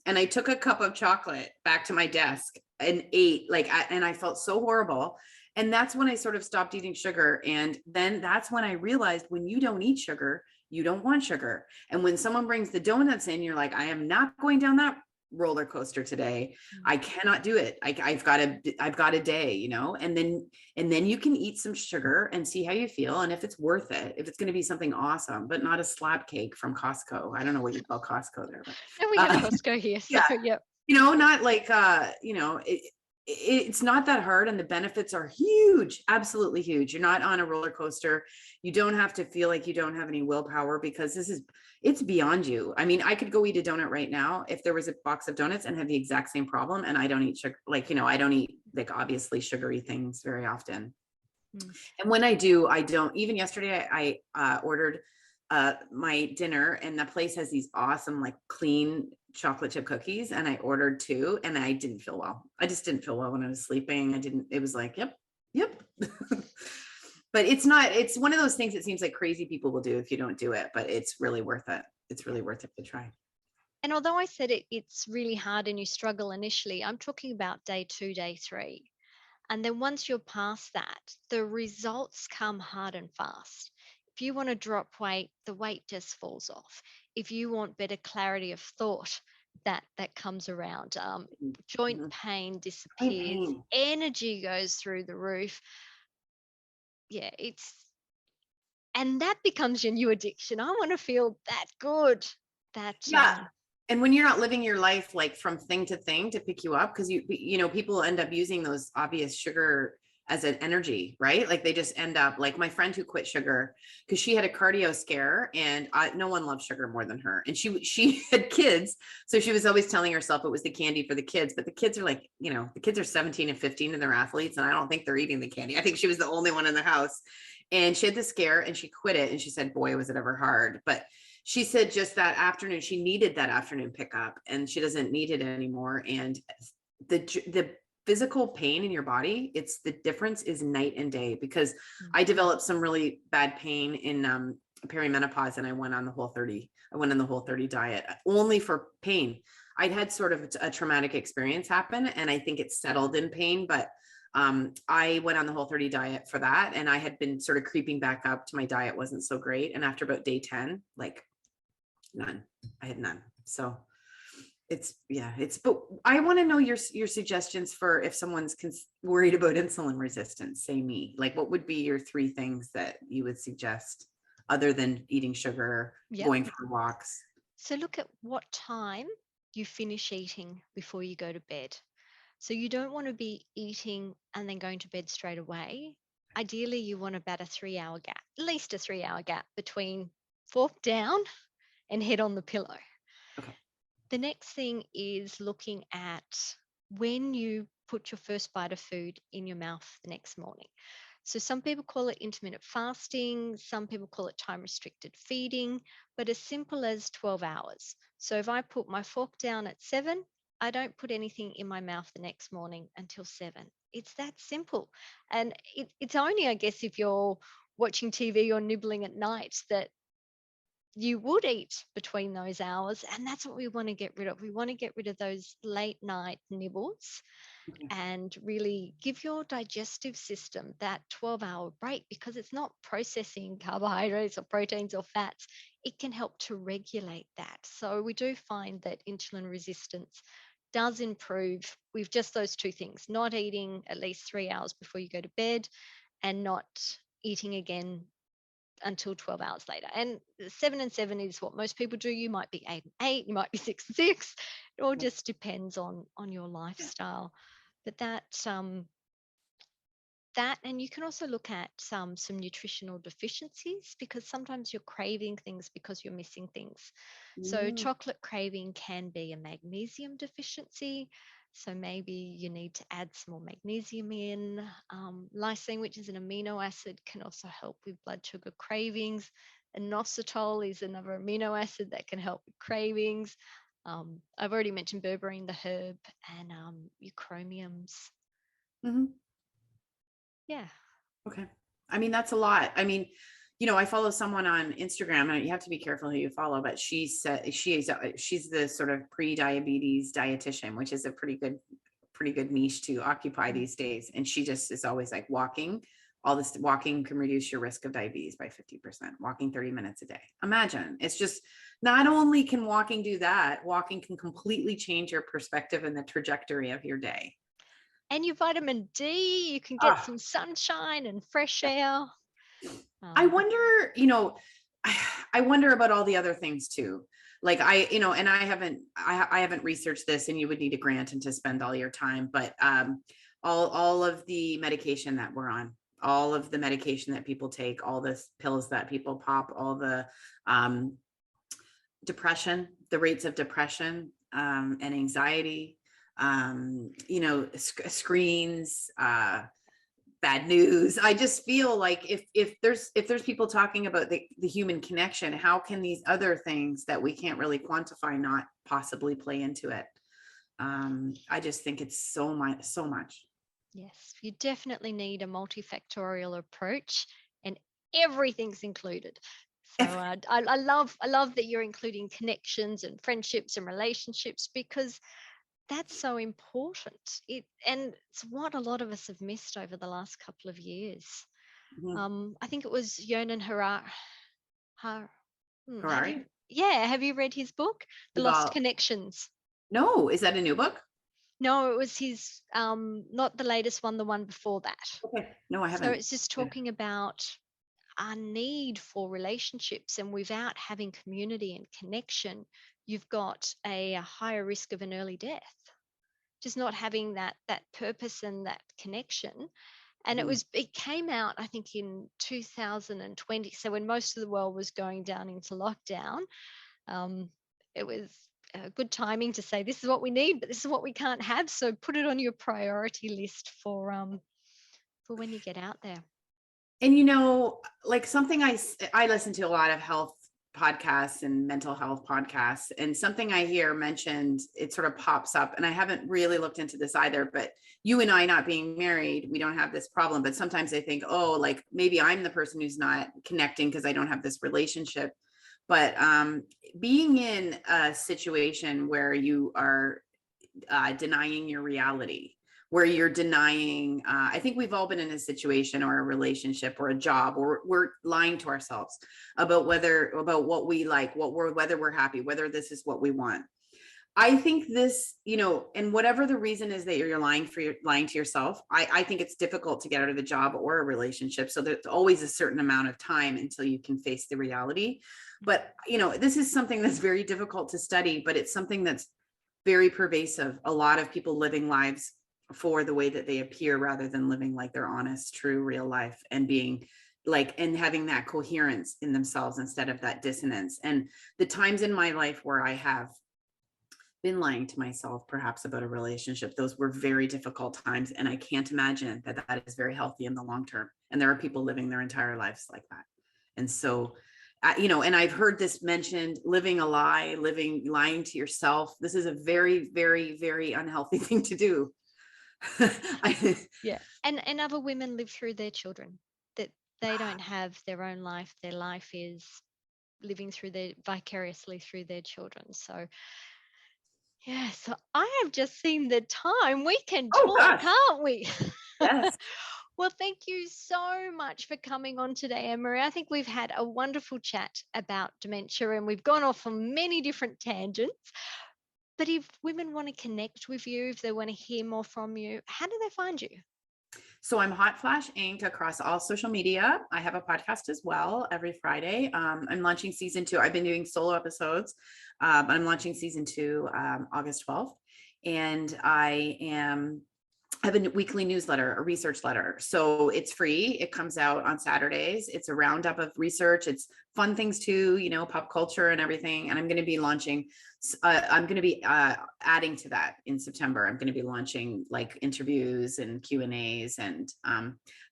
B: And I took a cup of chocolate back to my desk and ate and I felt so horrible. And that's when I sort of stopped eating sugar. And then that's when I realized when you don't eat sugar, you don't want sugar. And when someone brings the donuts in, you're like, I am not going down that roller coaster today. I cannot do it. I've got a day, and then you can eat some sugar and see how you feel. And if it's worth it, if it's going to be something awesome, but not a slab cake from Costco. I don't know what you call Costco there, but
A: And we have Costco here. So,
B: yeah,
A: yep.
B: not like, it's not that hard, and the benefits are huge, absolutely huge. You're not on a roller coaster. You don't have to feel like you don't have any willpower, because it's beyond you. I mean, I could go eat a donut right now if there was a box of donuts and have the exact same problem. And I don't eat sugar, I don't eat like obviously sugary things very often. And when I do, I don't. Even yesterday, I ordered my dinner, and the place has these awesome, like clean chocolate chip cookies, and I ordered 2, and I didn't feel well. I just didn't feel well when I was sleeping. It was like, yep. But it's one of those things that seems like crazy people will do if you don't do it, but it's really worth it. It's really worth it to try.
A: And although I said it's really hard and you struggle initially, I'm talking about day 2, day 3. And then once you're past that, the results come hard and fast. If you want to drop weight, the weight just falls off. If you want better clarity of thought, that comes around. Joint
B: Mhm.
A: pain
B: Joint
A: disappears,
B: pain.
A: energy goes through the roof. Yeah, and that becomes your new addiction. I want to feel that good. That
B: Yeah. And when you're not living your life like from thing to thing to pick you up, because people end up using those obvious sugar as an energy, right? Like they just end up like my friend who quit sugar because she had a cardio scare, and no one loves sugar more than her. And she had kids, so she was always telling herself it was the candy for the kids. But the kids are like, the kids are 17 and 15 and they're athletes, and I don't think they're eating the candy. I think she was the only one in the house, and she had the scare and she quit it. And she said, boy, was it ever hard. But she said just that afternoon, she needed that afternoon pickup, and she doesn't need it anymore. And the physical pain in your body, it's the difference is night and day, because I developed some really bad pain in perimenopause, and I went on the Whole30 diet only for pain. I'd had sort of a traumatic experience happen, and I think it settled in pain, but I went on the Whole30 diet for that, and I had been sort of creeping back up to my diet wasn't so great. And after about day 10, like none. I had none. So but I want to know your suggestions for if someone's worried about insulin resistance, say me, like what would be your 3 things that you would suggest other than eating sugar,
A: Yep.
B: going for walks?
A: So look at what time you finish eating before you go to bed. So you don't want to be eating and then going to bed straight away. Ideally, you want about a 3-hour gap, at least a 3-hour gap between fork down and head on the pillow.
B: Okay.
A: The next thing is looking at when you put your first bite of food in your mouth the next morning. So some people call it intermittent fasting, some people call it time restricted feeding, but as simple as 12 hours. So if I put my fork down at 7, I don't put anything in my mouth the next morning until 7. It's that simple. And it's only, I guess, if you're watching TV or nibbling at night that you would eat between those hours. And that's what we want to get rid of. We want to get rid of those late night nibbles
B: Okay.
A: and really give your digestive system that 12-hour break, because it's not processing carbohydrates or proteins or fats. It can help to regulate that. So we do find that insulin resistance does improve with just those 2 things: not eating at least 3 hours before you go to bed, and not eating again until 12 hours later. And 7 and 7 is what most people do. You might be 8 and 8, you might be 6 and 6. It all just depends on your lifestyle. But that, and you can also look at some nutritional deficiencies, because sometimes you're craving things because you're missing things. So chocolate craving can be a magnesium deficiency. So maybe you need to add some more magnesium in. Lysine, which is an amino acid, can also help with blood sugar cravings. Inositol is another amino acid that can help with cravings. I've already mentioned berberine, the herb, and euchromiums.
B: Mm-hmm.
A: Yeah.
B: Okay. I mean, that's a lot. I mean, I follow someone on Instagram, and you have to be careful who you follow, but she said she's the sort of pre-diabetes dietitian, which is a pretty good niche to occupy these days. And she just is always like, walking can reduce your risk of diabetes by 50%, walking 30 minutes a day. Imagine, it's just, not only can walking do that, walking can completely change your perspective and the trajectory of your day.
A: And your vitamin D, you can get
B: Ah,
A: some sunshine and fresh air.
B: I
A: Um,
B: wonder, I wonder about all the other things too. Like and I haven't researched this, and you would need a grant and to spend all your time, but all of the medication that we're on, all of the medication that people take, all the pills that people pop, all the depression, the rates of depression and anxiety, screens, bad news. I just feel like if there's people talking about the human connection, how can these other things that we can't really quantify not possibly play into it? I just think it's so much.
A: yes, you definitely need a multifactorial approach, and everything's included. So I love that you're including connections and friendships and relationships, because that's so important. And it's what a lot of us have missed over the last couple of years.
B: Mhm.
A: I think it was Yonan Har,
B: Harari,
A: have you read his book, The Lost
B: Yuval.
A: Connections?
B: No, is that a new book?
A: No, it was his not the latest one, the one before that.
B: Okay, no, I
A: So
B: haven't.
A: it's just talking about our need for relationships, and without having community and connection, you've got a higher risk of an early death. Just not having that purpose and that connection. And
B: Mhm.
A: it came out, I think, in 2020. So when most of the world was going down into lockdown, um, it was good timing to say, this is what we need, but this is what we can't have. So put it on your priority list for when you get out there.
B: And like something I listen to a lot of health podcasts and mental health podcasts, and something I hear mentioned, it sort of pops up, and I haven't really looked into this either, but you and I not being married, we don't have this problem, but sometimes I think, oh, like maybe I'm the person who's not connecting because I don't have this relationship. But being in a situation where you are denying your reality, where you're denying, I think we've all been in a situation or a relationship or a job or we're lying to ourselves about what we like, whether we're happy, whether this is what we want. I think this, and whatever the reason is that you're lying to yourself, I think it's difficult to get out of a job or a relationship. So there's always a certain amount of time until you can face the reality. But, this is something that's very difficult to study, but it's something that's very pervasive. A lot of people living lives for the way that they appear rather than living like their honest, true, real life, and being and having that coherence in themselves instead of that dissonance. And the times in my life where I have been lying to myself perhaps about a relationship, those were very difficult times, and I can't imagine that is very healthy in the long term. And there are people living their entire lives like that. And so and I've heard this mentioned, living a lie, lying to yourself. This is a very, very, very unhealthy thing to do.
A: Yeah. And other women live through their children, that they don't have their own life. Their life is living through their vicariously through their children. So yeah, so I have just seen the time. We can
B: Oh
A: talk,
B: gosh,
A: can't we?
B: yes.
A: Well, thank you so much for coming on today, Anne-Marie. I think we've had a wonderful chat about dementia, and we've gone off on many different tangents. But if women want to connect with you, if they want to hear more from you, how do they find you?
B: So I'm hotflashinc across all social media. I have a podcast as well every Friday. I'm launching season 2. I've been doing solo episodes. I'm launching season 2 August 12th. And I have a weekly newsletter, a research letter. So it's free. It comes out on Saturdays. It's a roundup of research. It's fun things too, pop culture and everything. And I'm going to be adding to that in September. I'm going to be launching like interviews and Q&As, and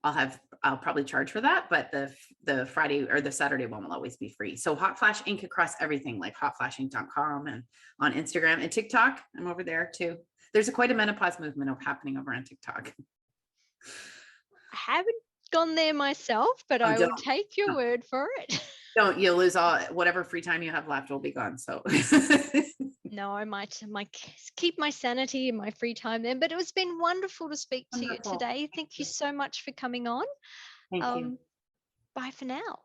B: I'll probably charge for that, but the Friday or the Saturday one will always be free. So Hot Flash Inc. across everything, like hotflashinc.com, and on Instagram and TikTok. I'm over there too. There's quite a menopause movement happening over on TikTok.
A: I haven't gone there myself, but
B: Oh,
A: I will take your word for it.
B: don't, you'll lose all, whatever free time you have left will be gone. So
A: No, I might keep my sanity in my free time then. But it has been wonderful to speak to you
B: wonderful.
A: today. Thank you so much for coming on.
B: Thank you.
A: Bye for now.